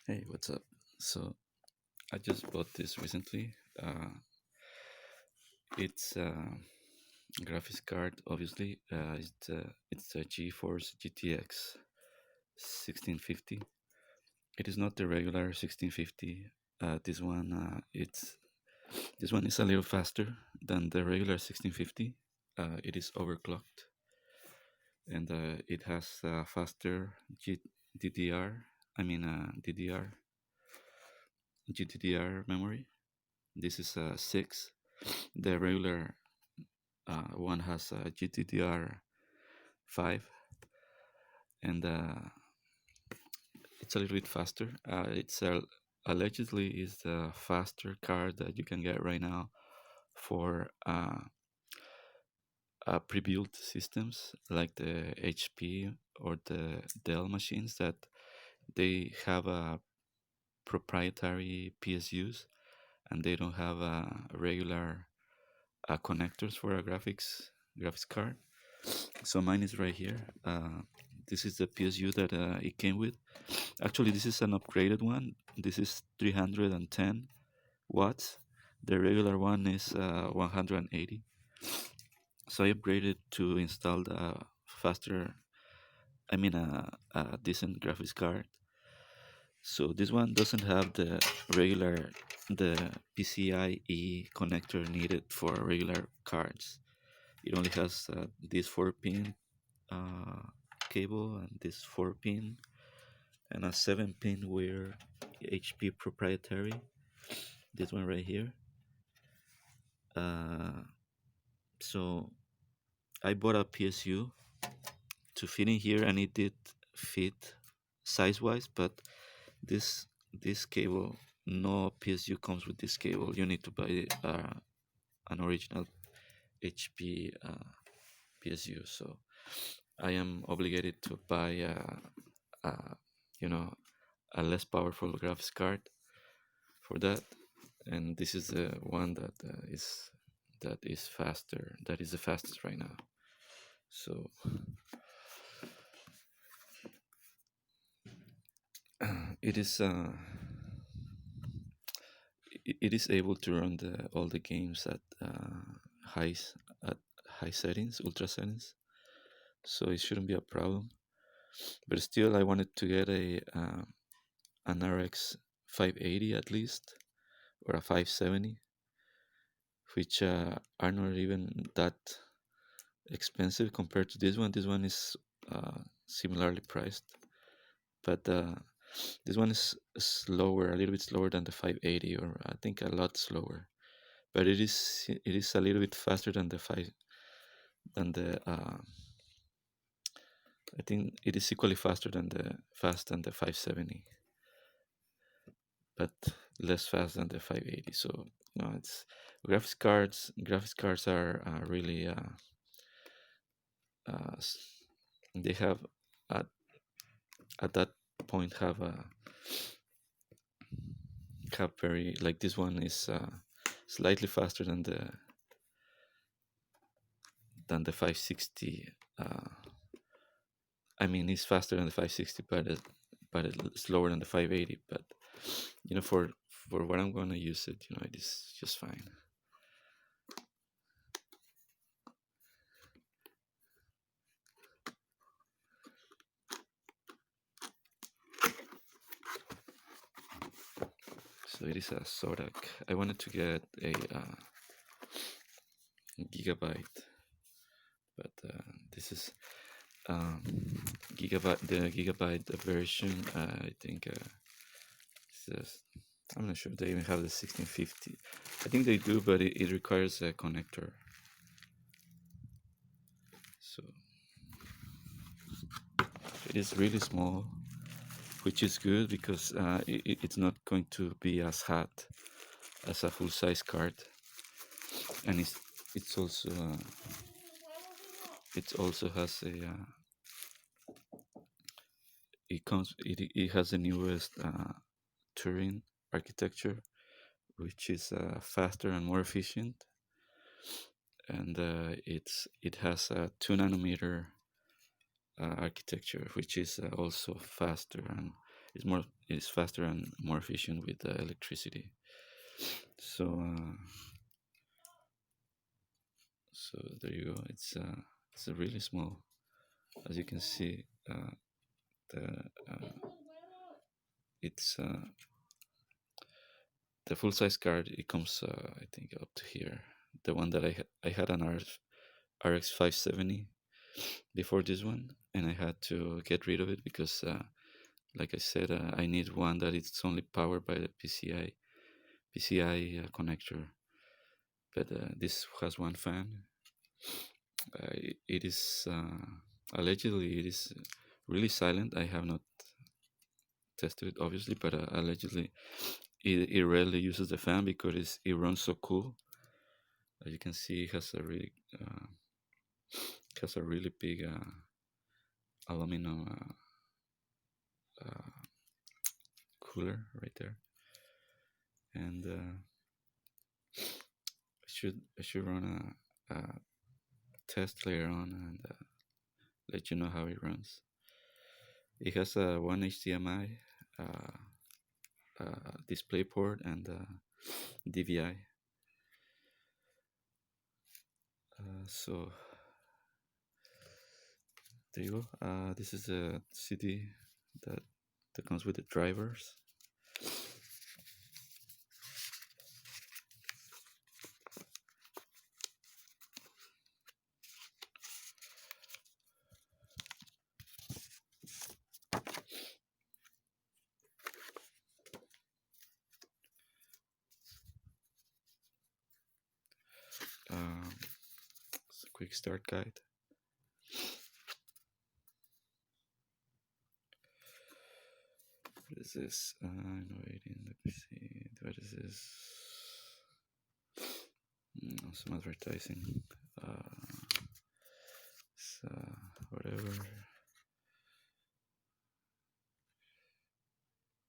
Hey, what's up? So I just bought this recently. It's a graphics card, obviously. It's a GeForce GTX 1650. It is not the regular 1650. This one is a little faster than the regular 1650. It is overclocked, and it has faster GDDR. I mean DDR GDDR memory. This is a 6. The regular one has a GTDR5, and it's a little bit faster. It's allegedly is the faster card that you can get right now for pre-built systems like the HP or the Dell machines that they have a proprietary PSUs and they don't have regular connectors for a graphics card. So mine is right here. This is the PSU that it came with. Actually, this is an upgraded one. This is 310 watts. The regular one is 180. So I upgraded to install the faster, a decent graphics card. So this one doesn't have the PCI-E connector needed for regular cards. It only has this 4-pin cable and this 4-pin and a 7-pin weird HP proprietary. This one right here. So I bought a PSU to fit in here, and it did fit size-wise. But this cable, no PSU comes with this cable. You need to buy an original HP PSU. So I am obligated to buy you know a less powerful graphics card for that, and this is the one that is faster. That is the fastest right now. So it is it is able to run all the games at at high settings, ultra settings. So it shouldn't be a problem. But still, I wanted to get an RX 580 at least, or a 570, which are not even that expensive compared to this one. This one is similarly priced, but this one is slower, a little bit slower than the 580, or I think a lot slower. But it is a little bit faster than the five than the I think it is equally faster than the 570, but less fast than the 580. So no, it's graphics cards are really uh, they at at that point have very, like, this one is slightly faster than the 560. I mean, it's faster than the 560, but it's slower than the 580. But for what I'm going to use it, it is just fine. So it is a ZOTAC. I wanted to get a gigabyte, but this is gigabyte version. I think says, I'm not sure if they even have the 1650. I think they do, but it requires a connector. So it is really small, which is good because it's not going to be as hot as a full-size card, and it's also it also has a it has the newest Turing architecture, which is faster and more efficient, and it has a 2 nanometer architecture, which is also faster, and it's faster and more efficient with electricity. So so there you go. It's a really small, as you can see. The it's The full size card. It comes I think up to here. The one that I had an RX 570 before this one, and I had to get rid of it because like I said, I need one that it's only powered by the PCI connector. But this has one fan. It is allegedly it is really silent. I have not tested it obviously, but allegedly it rarely uses the fan because it runs so cool. As you can see, it has a really big aluminum cooler right there, and I should run a test later on and let you know how it runs. It has a one HDMI display port and DVI. So there you go. This is a CD that comes with the drivers. It's a quick start guide. What is this? I'm waiting. Let me see. What is this? Some advertising. Whatever.